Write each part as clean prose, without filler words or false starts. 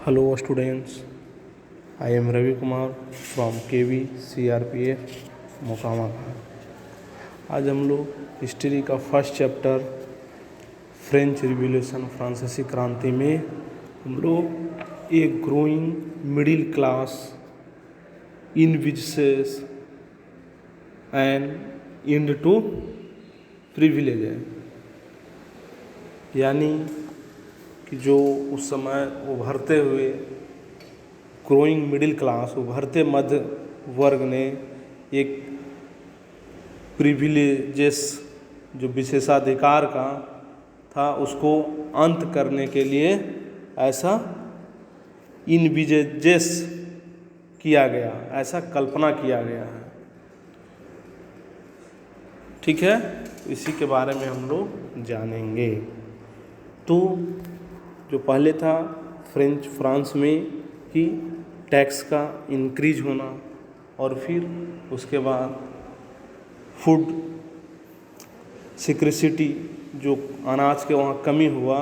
Hello students, I am Ravi Kumar from KV CRPF Mokama. आज हम लोग हिस्ट्री का फर्स्ट चैप्टर फ्रेंच रिवॉल्यूशन फ्रांसीसी क्रांति में हम लोग एक ग्रोइंग मिडिल क्लास इनविचेस एंड इंड टू प्रिविलेज है, यानी कि जो उस समय उभरते हुए ग्रोइंग मिडिल क्लास, उभरते मध्य वर्ग ने एक प्रिविलेजेस जो विशेषाधिकार का था उसको अंत करने के लिए ऐसा इनविचेस किया गया, ऐसा कल्पना किया गया है। ठीक है, इसी के बारे में हम लोग जानेंगे। तो जो पहले था फ्रांस में कि टैक्स का इंक्रीज होना और फिर उसके बाद फूड सिक्योरिटी, जो अनाज के वहाँ कमी हुआ,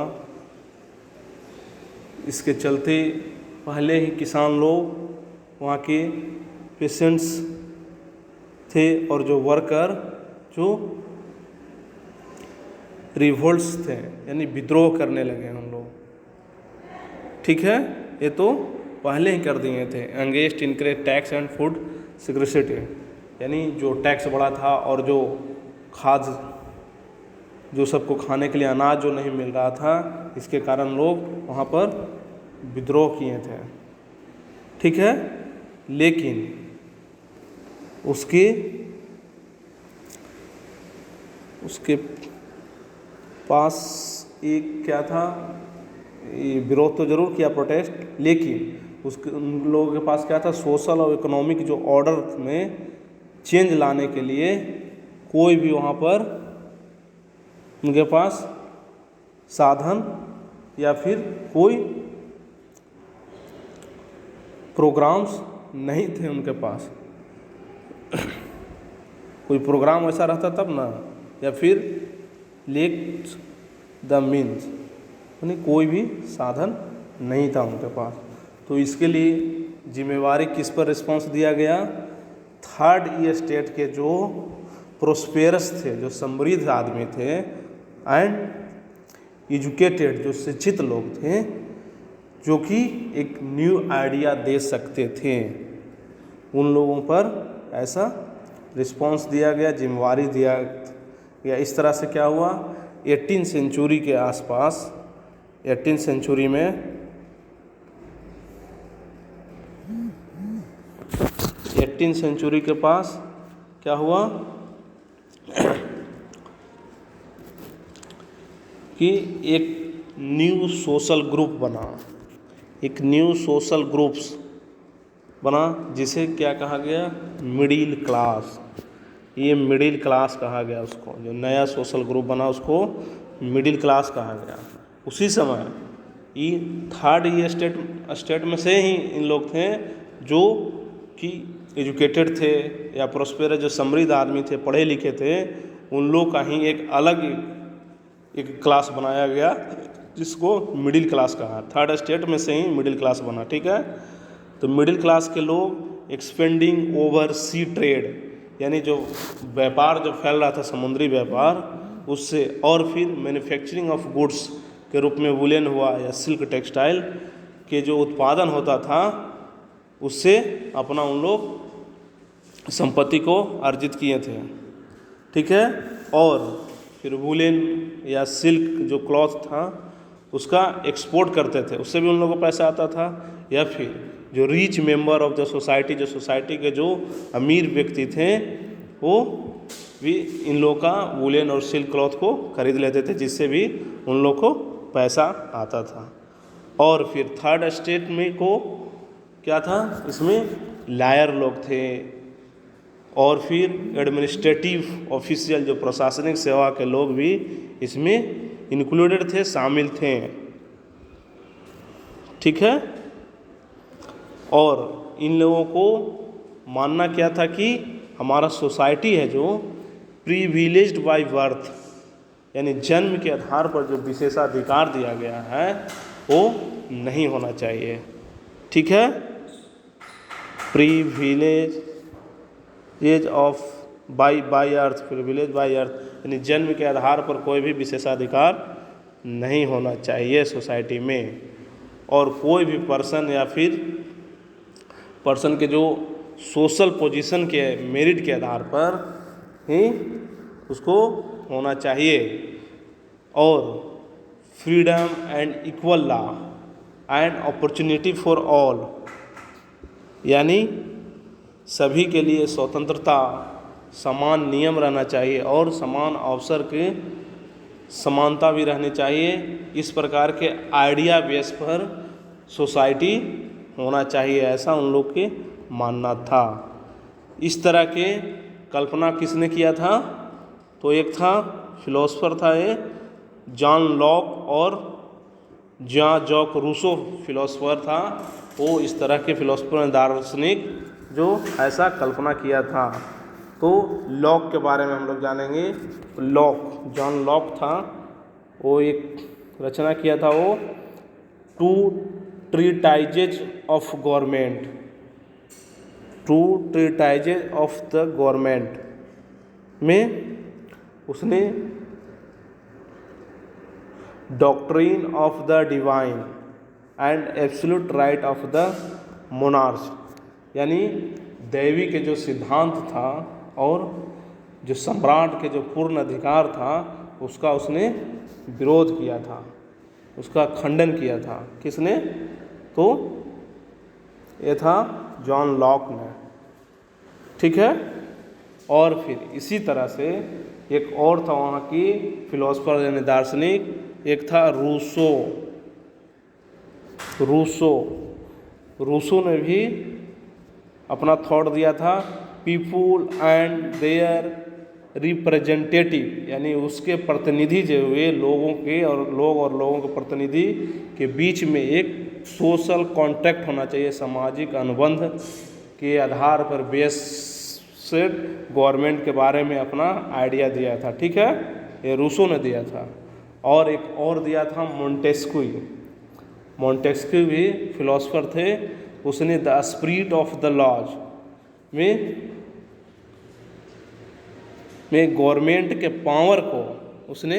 इसके चलते पहले ही किसान लोग वहाँ के पेशेंट्स थे और जो वर्कर जो रिवोल्ट्स थे, यानी विद्रोह करने लगे हम लोग। ठीक है, ये तो पहले ही कर दिए थे। Against increase tax and food security, यानी जो टैक्स बढ़ा था और जो खाद्य, जो सबको खाने के लिए अनाज जो नहीं मिल रहा था, इसके कारण लोग वहाँ पर विद्रोह किए थे। ठीक है, लेकिन उसके पास एक क्या था, विरोध तो जरूर किया, प्रोटेस्ट, लेकिन उन लोगों के पास क्या था, सोशल और इकोनॉमिक जो ऑर्डर में चेंज लाने के लिए कोई भी वहाँ पर उनके पास साधन या फिर कोई प्रोग्राम्स नहीं थे उनके पास। कोई प्रोग्राम ऐसा रहता तब ना, या फिर लेक द मीन्स, यानी कोई भी साधन नहीं था उनके पास। तो इसके लिए जिम्मेवारी किस पर रिस्पॉन्स दिया गया? थर्ड स्टेट के जो प्रोस्पेरस थे, जो समृद्ध आदमी थे एंड एजुकेटेड, जो शिक्षित लोग थे, जो कि एक न्यू आइडिया दे सकते थे, उन लोगों पर ऐसा रिस्पॉन्स दिया गया, जिम्मेवारी दिया गया। इस तरह से क्या हुआ, 18वीं सेंचुरी के आसपास, 18वीं सेंचुरी में 18वीं सेंचुरी के पास क्या हुआ कि एक न्यू सोशल ग्रुप बना, एक न्यू सोशल ग्रुप्स बना, जिसे क्या कहा गया, मिडिल क्लास। ये मिडिल क्लास कहा गया उसको, जो नया सोशल ग्रुप बना उसको मिडिल क्लास कहा गया। उसी समय ये थर्ड स्टेट में से ही इन लोग थे जो कि एजुकेटेड थे या प्रोस्पेरस, जो समृद्ध आदमी थे, पढ़े लिखे थे, उन लोग का ही एक अलग एक क्लास बनाया गया जिसको मिडिल क्लास कहा। थर्ड स्टेट में से ही मिडिल क्लास बना। ठीक है, तो मिडिल क्लास के लोग एक्सपेंडिंग ओवर सी ट्रेड, यानी जो व्यापार जो फैल रहा था, समुद्री व्यापार, उससे, और फिर मैन्युफैक्चरिंग ऑफ गुड्स के रूप में वुलन हुआ या सिल्क टेक्सटाइल के जो उत्पादन होता था, उससे अपना उन लोग संपत्ति को अर्जित किए थे। ठीक है, और फिर वुलन या सिल्क जो क्लॉथ था उसका एक्सपोर्ट करते थे, उससे भी उन लोगों को पैसा आता था। या फिर जो rich member of the society, जो सोसाइटी के जो अमीर व्यक्ति थे, वो भी इन लोगों का वुलन और सिल्क क्लॉथ को खरीद लेते थे, जिससे भी उन लोग को पैसा आता था। और फिर थर्ड स्टेट में को क्या था, इसमें लायर लोग थे, और फिर एडमिनिस्ट्रेटिव ऑफिशियल, जो प्रशासनिक सेवा के लोग भी इसमें इंक्लूडेड थे, शामिल थे। ठीक है, और इन लोगों को मानना क्या था कि हमारा सोसाइटी है जो प्रिविलेज्ड बाय बर्थ, यानी जन्म के आधार पर जो विशेषाधिकार दिया गया है वो नहीं होना चाहिए। ठीक है, privilege of by birth, privilege by birth यानी जन्म के आधार पर कोई भी विशेषाधिकार नहीं होना चाहिए सोसाइटी में, और कोई भी पर्सन या फिर पर्सन के जो सोशल पोजीशन के मेरिट के आधार पर ही उसको होना चाहिए। और freedom and equal law and opportunity for all यानी सभी के लिए स्वतंत्रता, समान नियम रहना चाहिए और समान अवसर के समानता भी रहनी चाहिए। इस प्रकार के आइडिया बेस पर सोसाइटी होना चाहिए, ऐसा उन लोग के मानना था। इस तरह के कल्पना किसने किया था? तो एक था फिलोसफर था ये जॉन लॉक, और जॉन जॉक रूसो फिलोसफर था। वो इस तरह के फिलोसफर दार्शनिक जो ऐसा कल्पना किया था। तो लॉक के बारे में हम लोग जानेंगे। लॉक, जॉन लॉक था, वो एक रचना किया था वो two treatises of government, two treatises of the government में उसने doctrine of the divine and absolute right of the monarch यानी दैवी के जो सिद्धांत था और जो सम्राट के जो पूर्ण अधिकार था उसका उसने विरोध किया था, उसका खंडन किया था। किसने? तो ये था जॉन लॉक ने। ठीक है, और फिर इसी तरह से एक और था वहाँ की फिलोसफर यानी दार्शनिक, एक था रूसो। रूसो ने भी अपना थॉट दिया था पीपुल एंड देयर रिप्रेजेंटेटिव यानी उसके प्रतिनिधि जो हुए लोगों के, और लोगों के प्रतिनिधि के बीच में एक सोशल कॉन्ट्रैक्ट होना चाहिए, सामाजिक अनुबंध के आधार पर बेस से गवर्नमेंट के बारे में अपना आइडिया दिया था। ठीक है, ये रूसो ने दिया था। और एक और दिया था मोंटेस्क्यू। मोंटेस्क्यू भी फिलोसफर थे, उसने the spirit of the laws में गवर्नमेंट के पावर को उसने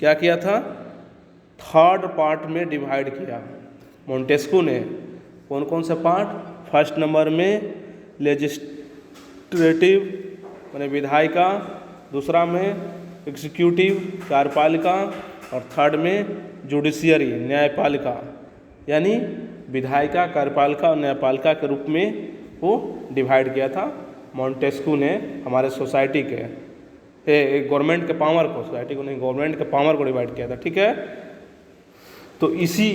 क्या किया था? थर्ड पार्ट में डिवाइड किया मोंटेस्क्यू ने। कौन कौन से पार्ट? फर्स्ट नंबर में लेजिस्लेटिव माने विधायिका, दूसरा में एग्जीक्यूटिव कार्यपालिका, और थर्ड में जुडिशियरी न्यायपालिका यानी विधायिका, कार्यपालिका और न्यायपालिका के रूप में वो डिवाइड किया था मोंटेस्क्यू ने हमारे सोसाइटी के गवर्नमेंट के पावर को, सोसाइटी को नहीं गवर्नमेंट के पावर को डिवाइड किया था। ठीक है, तो इसी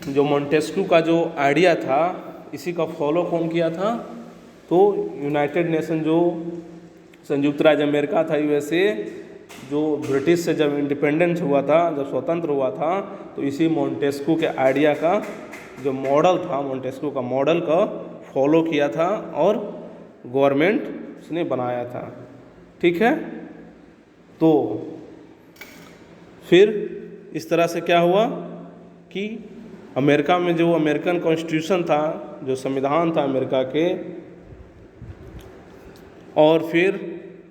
जो मोंटेस्क्यू का जो आइडिया था इसी का फॉलो कौन किया था? तो यूनाइटेड नेशन जो संयुक्त राज्य अमेरिका था, यूएसए, जो ब्रिटिश से जब इंडिपेंडेंस हुआ था, जब स्वतंत्र हुआ था, तो इसी मोंटेस्क्यू के आइडिया का जो मॉडल था, मोंटेस्क्यू का मॉडल का फॉलो किया था और गवर्नमेंट उसने बनाया था। ठीक है, तो फिर इस तरह से क्या हुआ कि अमेरिका में जो अमेरिकन कॉन्स्टिट्यूशन था, जो संविधान था अमेरिका के, और फिर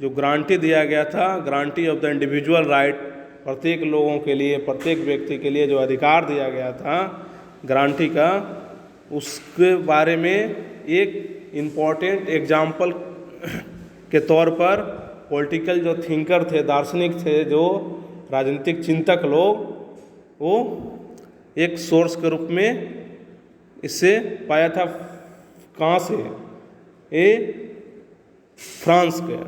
जो गारंटी दिया गया था, guarantee of the individual right, प्रत्येक लोगों के लिए, प्रत्येक व्यक्ति के लिए जो अधिकार दिया गया था गारंटी का, उसके बारे में एक इम्पॉर्टेंट एग्जाम्पल के तौर पर पॉलिटिकल जो थिंकर थे, दार्शनिक थे, जो राजनीतिक चिंतक लोग, वो एक सोर्स के रूप में इससे पाया था। कहाँ से? ये फ्रांस के।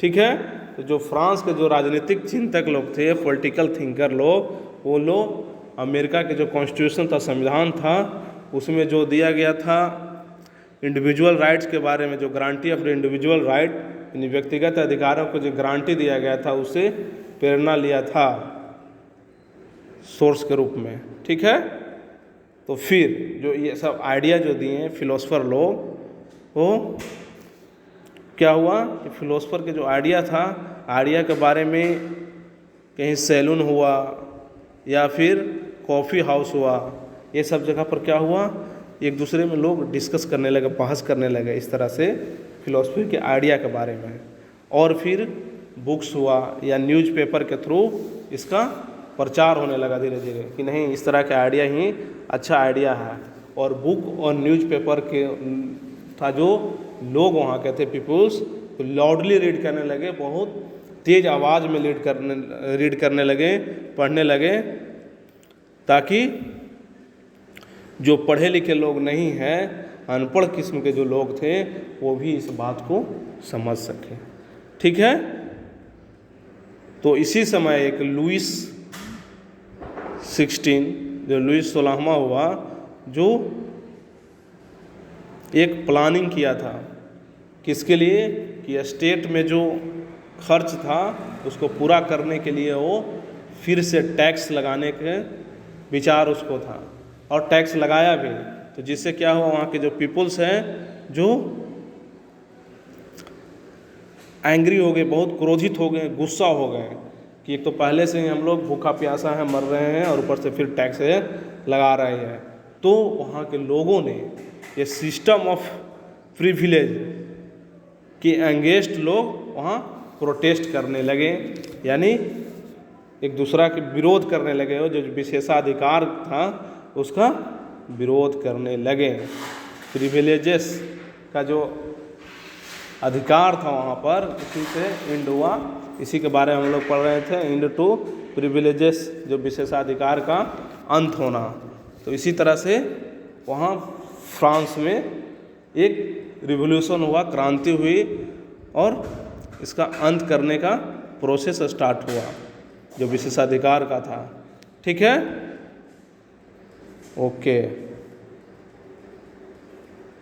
ठीक है, तो जो फ्रांस के जो राजनीतिक चिंतक लोग थे, पॉलिटिकल थिंकर लोग, वो लोग अमेरिका के जो कॉन्स्टिट्यूशन था, संविधान था, उसमें जो दिया गया था इंडिविजुअल राइट्स के बारे में, जो guarantee of the individual right यानी व्यक्तिगत अधिकारों को जो गारंटी दिया गया था, उससे प्रेरणा लिया था सोर्स के रूप में। ठीक है, तो फिर जो ये सब आइडिया जो दिए हैं फिलोसफर लोग, वो क्या हुआ कि फिलोसफर के जो आइडिया था, आइडिया के बारे में कहीं सैलून हुआ या फिर कॉफ़ी हाउस हुआ, ये सब जगह पर क्या हुआ, एक दूसरे में लोग डिस्कस करने लगे, बहस करने लगे इस तरह से फिलॉसफी के आइडिया के बारे में। और फिर बुक्स हुआ या न्यूज़पेपर के थ्रू इसका प्रचार होने लगा धीरे धीरे कि नहीं, इस तरह का आइडिया ही अच्छा आइडिया है। और बुक और न्यूज़पेपर के था जो लोग वहाँ के थे पीपुल्स, तो लाउडली रीड करने लगे, बहुत तेज़ आवाज़ में रीड करने लगे, पढ़ने लगे, ताकि जो पढ़े लिखे लोग नहीं हैं, अनपढ़ किस्म के जो लोग थे, वो भी इस बात को समझ सकें। ठीक है। तो इसी समय एक लुईस 16वां हुआ, जो एक प्लानिंग किया था किसके लिए, कि स्टेट में जो खर्च था उसको पूरा करने के लिए वो फिर से टैक्स लगाने के विचार उसको था, और टैक्स लगाया भी। तो जिससे क्या हुआ, वहाँ के जो पीपल्स हैं जो एंग्री हो गए, बहुत क्रोधित हो गए, गुस्सा हो गए कि एक तो पहले से ही हम लोग भूखा प्यासा है, मर रहे हैं, और ऊपर से फिर टैक्स लगा रहे हैं। तो वहाँ के लोगों ने ये सिस्टम ऑफ प्रिविलेज के अगेंस्ट लोग वहाँ प्रोटेस्ट करने लगे, यानी एक दूसरा के विरोध करने लगे, जो विशेषाधिकार था उसका विरोध करने लगे। प्रिविलेजेस का जो अधिकार था वहाँ पर, इसी से एंड हुआ। इसी के बारे में हम लोग पढ़ रहे थे, एंड टू प्रिविलेजेस, जो विशेषाधिकार का अंत होना। तो इसी तरह से वहाँ फ्रांस में एक रिवॉल्यूशन हुआ, क्रांति हुई, और इसका अंत करने का प्रोसेस स्टार्ट हुआ जो विशेषाधिकार का था। ठीक है, ओके।